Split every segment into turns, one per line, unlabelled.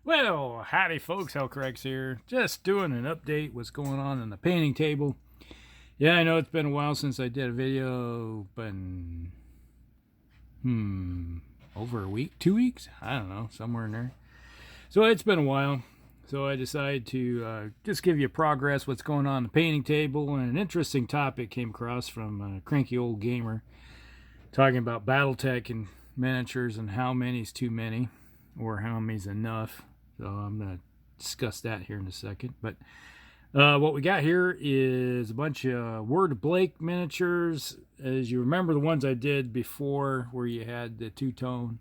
Well, howdy folks, Hellcracks here. Just doing an update what's going on in the painting table. Yeah, I know it's been a while since I did a video, but over a week, 2 weeks? I don't know, somewhere in there. So it's been a while. So I decided to just give you progress, what's going on in the painting table, and an interesting topic came across from a cranky old gamer talking about Battletech and miniatures and how many's too many or how many's enough. So I'm going to discuss that here in a second. But what we got here is a bunch of Word Blake miniatures. As you remember, the ones I did before where you had the two-tone,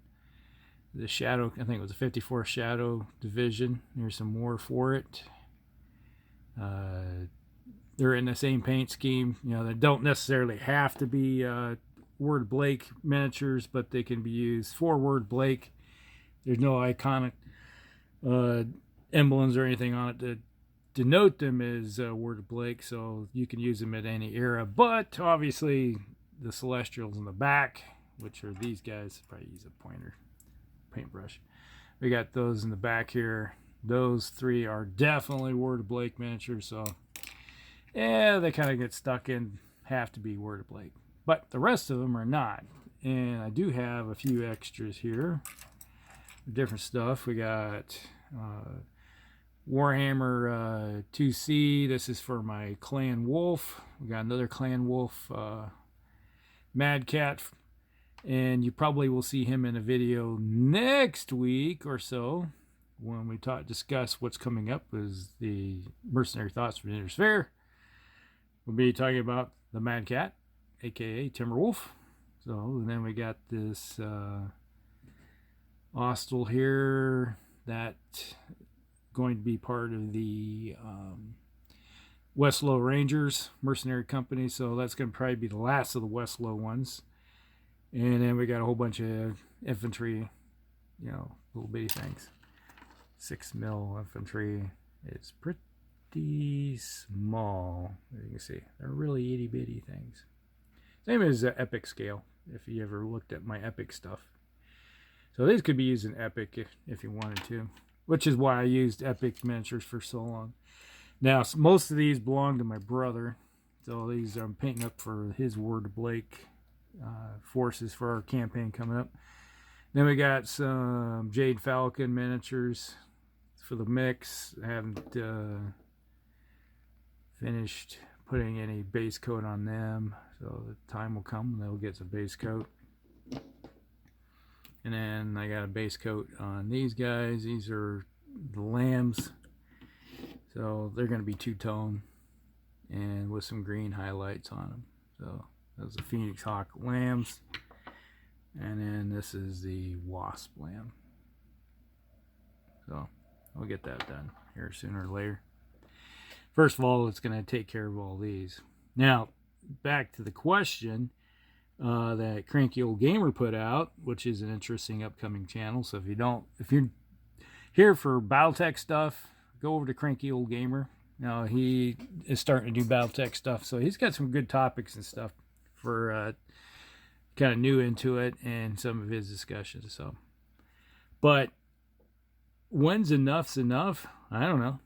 the shadow, I think it was a 54 shadow division. Here's some more for it. They're in the same paint scheme. You know, they don't necessarily have to be Word Blake miniatures, but they can be used for Word Blake. There's no iconic emblems or anything on it to denote them as Word Blake, so you can use them at any era. But obviously, the Celestials in the back, which are these guys, probably use a pointer paintbrush. We got those in the back here. Those three are definitely Word Blake miniatures, so yeah, they kind of get stuck in, have to be Word Blake. But the rest of them are not. And I do have a few extras here. Different stuff. We got Warhammer 2C. This is for my Clan Wolf. We got another Clan Wolf Mad Cat. And you probably will see him in a video next week or so when we discuss what's coming up as the Mercenary Thoughts from Inner Sphere. We'll be talking about the Mad Cat, aka Timberwolf. So, and then we got this Hostel here, that going to be part of the Westlow Rangers mercenary company, so that's going to probably be the last of the Westlow ones. And then we got a whole bunch of infantry, you know, little bitty things. 6mm infantry. It's pretty small, as you can see. They're really itty bitty things. Same as epic scale, if you ever looked at my epic stuff. So these could be used in epic if you wanted to, which is why I used epic miniatures for so long. Now, most of these belong to my brother, so these I'm painting up for his Word Blake forces for our campaign coming up. Then we got some Jade Falcon miniatures for the mix. I haven't finished putting any base coat on them, so the time will come when they'll get some base coat. And then I got a base coat on these guys. These are the lambs, so they're going to be two-tone and with some green highlights on them. So those are Phoenix Hawk lambs, and then this is the Wasp lamb. So I'll get that done here sooner or later. First of all, it's going to take care of all these. Now, back to the question that Cranky Old Gamer put out, which is an interesting upcoming channel. So if you're here for Battletech stuff, go over to Cranky Old Gamer. Now he is starting to do Battletech stuff, so he's got some good topics and stuff for kind of new into it and some of his discussions. So, but when's enough's enough? I don't know.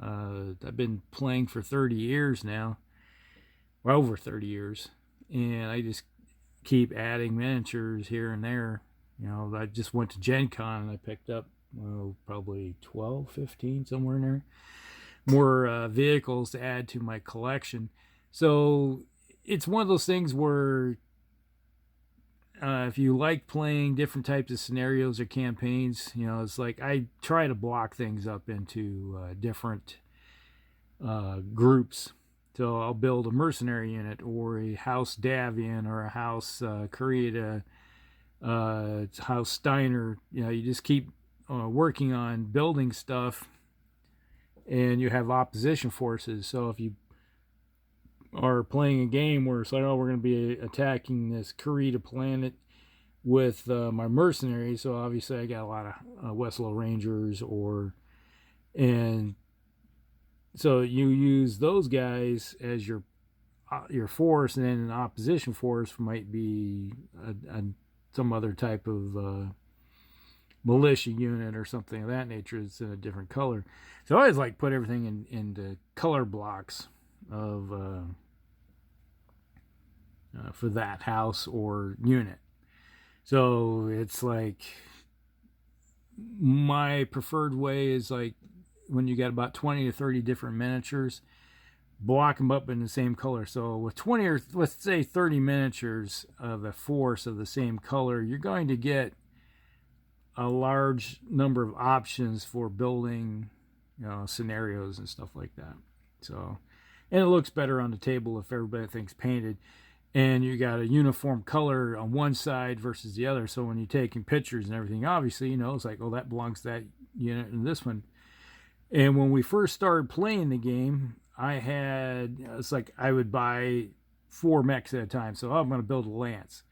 I've been playing for 30 years now, or over 30 years, and I just keep adding miniatures here and there. You know, I just went to Gen Con and I picked up probably 12, 15, somewhere in there, more vehicles to add to my collection. So it's one of those things where if you like playing different types of scenarios or campaigns, you know, it's like I try to block things up into different groups. So I'll build a mercenary unit or a House Davian or a House Karita, House Steiner. You know, you just keep working on building stuff, and you have opposition forces. So if you are playing a game where it's like, oh, we're going to be attacking this Karita planet with my mercenaries, so obviously I got a lot of Westlow Rangers, and so you use those guys as your force, and then an opposition force might be some other type of militia unit or something of that nature. It's in a different color. So I always like put everything into color blocks of for that house or unit. So it's like my preferred way is like when you got about 20 to 30 different miniatures, block them up in the same color. So with 20 or let's say 30 miniatures of a force of the same color, you're going to get a large number of options for building, scenarios and stuff like that. So, and it looks better on the table if everybody thinks painted. And you got a uniform color on one side versus the other. So when you're taking pictures and everything, obviously, it's like, oh, that belongs to that unit and this one. And when we first started playing the game, it's like I would buy 4 mechs at a time. So I'm going to build a lance.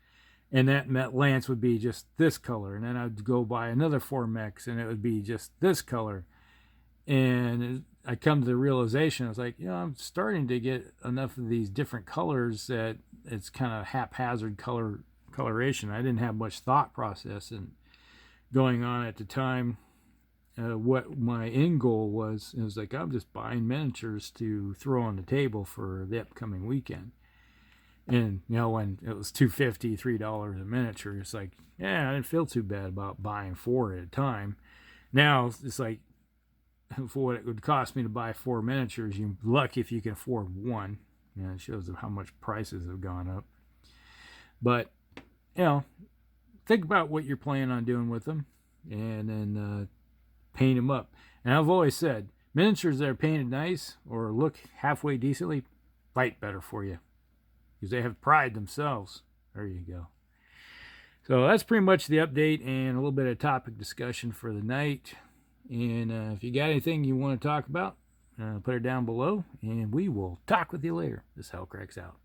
And that lance would be just this color. And then I'd go buy another 4 mechs and it would be just this color. And I come to the realization, I was like, I'm starting to get enough of these different colors that it's kind of haphazard coloration. I didn't have much thought process in going on at the time. What my end goal was, it was like, I'm just buying miniatures to throw on the table for the upcoming weekend. And, when it was $2.50, $3 a miniature, it's like, I didn't feel too bad about buying 4 at a time. Now, it's like, for what it would cost me to buy 4 miniatures, you're lucky if you can afford 1. It shows how much prices have gone up. But, think about what you're planning on doing with them, and then paint them up. And I've always said, miniatures that are painted nice or look halfway decently fight better for you, because they have pride themselves. There you go. So that's pretty much the update and a little bit of topic discussion for the night. And if you got anything you want to talk about, put it down below, and we will talk with you later. This Hellcracks out.